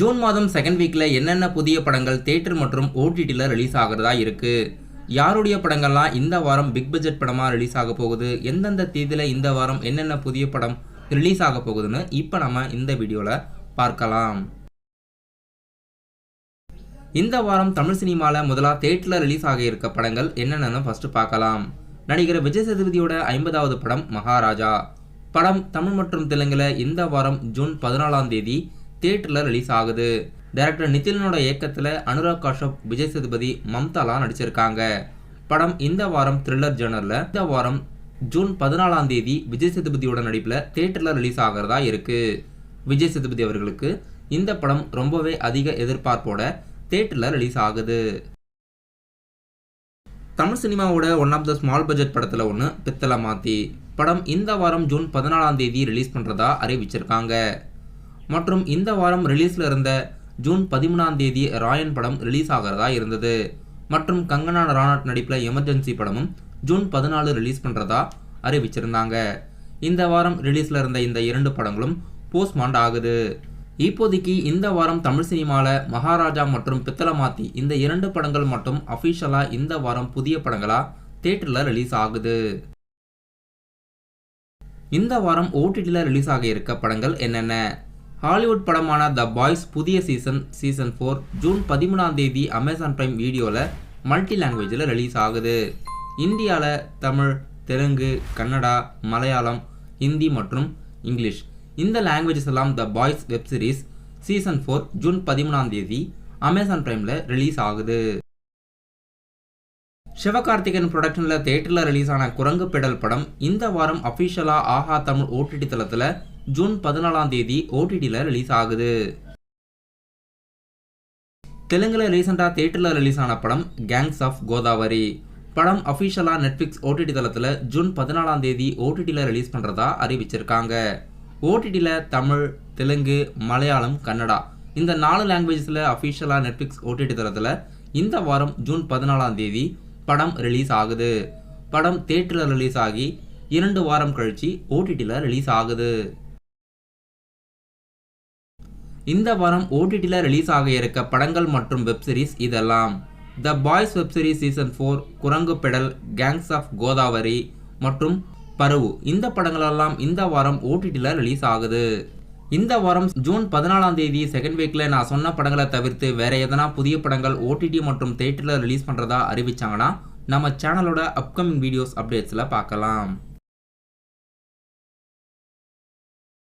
June மாதம் second வீக்ல என்னென்ன புதிய படங்கள் தியேட்டர் மற்றும் ஓடிடியில் ரிலீஸ் ஆகிறதா இருக்கு, யாருடைய படங்கள்லாம் இந்த வாரம் பிக் பட்ஜெட் படமாக ரிலீஸ் ஆக போகுது, எந்தெந்த தேதியில் இந்த வாரம் என்னென்ன புதிய படம் ரிலீஸ் ஆக போகுதுன்னு இப்போ நம்ம இந்த வீடியோவில் பார்க்கலாம். இந்த வாரம் தமிழ் சினிமாவில் முதலாக தியேட்டரில் ரிலீஸ் ஆக இருக்க படங்கள் என்னென்னு ஃபர்ஸ்ட் பார்க்கலாம். நடிகர் விஜய் சேதுபதியோட 50வது படம் மகாராஜா படம் தமிழ் மற்றும் தெலுங்குல இந்த வாரம் ஜூன் 14ஆம் தேதி தியேட்டரில் ரிலீஸ் ஆகுது. டைரக்டர் நிதிலனோட இயக்கத்தில் அனுராக் காஷ்யப், விஜய் சேதுபதி, மம்தாலாம் நடிச்சிருக்காங்க. படம் இந்த வாரம் த்ரில்லர் ஜானர்ல இந்த வாரம் ஜூன் 14ஆம் தேதி விஜய் சேதுபதியோட நடிப்பில் தியேட்டரில் ரிலீஸ் ஆகிறதா இருக்கு. விஜய் சேதுபதி அவர்களுக்கு இந்த படம் ரொம்பவே அதிக எதிர்பார்ப்போட தியேட்டரில் ரிலீஸ் ஆகுது. தமிழ் சினிமாவோட one of the small budget படத்தில் ஒன்று பித்தளை மாத்தி படம் இந்த வாரம் ஜூன் 14ஆம் தேதி ரிலீஸ் பண்ணுறதா அறிவிச்சிருக்காங்க. மற்றும் இந்த வாரம் ரிலீஸில் இருந்த ஜூன் 13ஆம் தேதி ராயன் படம் ரிலீஸ் ஆகிறதா இருந்தது. மற்றும் கங்கனா ரனாவத் நடிப்பில் எமர்ஜென்சி படமும் ஜூன் 14 ரிலீஸ் பண்ணுறதா அறிவிச்சிருந்தாங்க. இந்த வாரம் ரிலீஸில் இருந்த இந்த இரண்டு படங்களும் போஸ்ட்மாண்ட் ஆகுது. இப்போதைக்கு இந்த வாரம் தமிழ் சினிமாவில் மகாராஜா மற்றும் பித்தளை மாத்தி இந்த இரண்டு படங்கள் மட்டும் அஃபிஷியலாக இந்த வாரம் புதிய படங்களாக தியேட்டரில் ரிலீஸ் ஆகுது. இந்த வாரம் ஓடிடியில் ரிலீஸ் ஆக இருக்க படங்கள் என்னென்ன? ஹாலிவுட் படமான த பாய்ஸ் புதிய சீசன் 4 ஜூன் 13ஆம் தேதி அமேசான் பிரைம் வீடியோவில் மல்டி லாங்குவேஜில் ரிலீஸ் ஆகுது. இந்தியாவில் தமிழ், தெலுங்கு, கன்னடா, மலையாளம், ஹிந்தி மற்றும் இங்கிலீஷ் இந்த லாங்குவேஜஸ் எல்லாம் the boys web series season 4 June 13ஆம் தேதி அமேசான் பிரைமில் ரிலீஸ் ஆகுது. சிவகார்த்திகேயன் ப்ரொடக்ஷனில் தியேட்டரில் ரிலீஸ் ஆன குரங்கு பெடல் படம் இந்த வாரம் அஃபிஷியலாக ஆஹா தமிழ் ஓடிடி தளத்தில் ஜூன் 14ஆம் தேதி ஓடிடியில் ரிலீஸ் ஆகுது. தெலுங்குல ரீசெண்டாக தியேட்டரில் ரிலீஸ் ஆன படம் கேங்ஸ் ஆஃப் கோதாவரி படம் அஃபிஷியலாக நெட்ஃப்ளிக்ஸ் ஓடிடி தளத்தில் ஜூன் 14ஆம் தேதி ஓடிடியில் ரிலீஸ் பண்ணுறதா அறிவிச்சிருக்காங்க. ஓடிடியில் தமிழ், தெலுங்கு, மலையாளம், கன்னடா இந்த 4 லாங்குவேஜஸில் அஃபிஷியலாக நெட்ஃப்ளிக்ஸ் ஓடிடி தளத்தில் இந்த வாரம் ஜூன் 14ஆம் தேதி படம் ரிலீஸ் ஆகுது. படம் தியேட்டரில் ரிலீஸ் ஆகி 2 வாரம் கழிச்சு ஓடிடியில் ரிலீஸ் ஆகுது. இந்த வாரம் ஓடிடியில் ரிலீஸ் ஆக இருக்க படங்கள் மற்றும் வெப் சீரிஸ் இதெல்லாம்: த பாய்ஸ் வெப் சீரிஸ் சீசன் 4, குரங்கு பெடல், கேங்ஸ் ஆஃப் கோதாவரி மற்றும் பருவு இந்த படங்களெல்லாம் இந்த வாரம் ஓடிடியில் ரிலீஸ் ஆகுது. இந்த வாரம் ஜூன் 14ஆம் தேதி செகண்ட் வீக்ல நான் சொன்ன படங்களை தவிர்த்து வேற எதனா புதிய படங்கள் ஓடிடி மற்றும் தியேட்டரில் ரிலீஸ் பண்ணுறதா அறிவிச்சாங்கன்னா நம்ம சேனலோட அப்கமிங் வீடியோஸ் அப்டேட்ஸில் பார்க்கலாம்.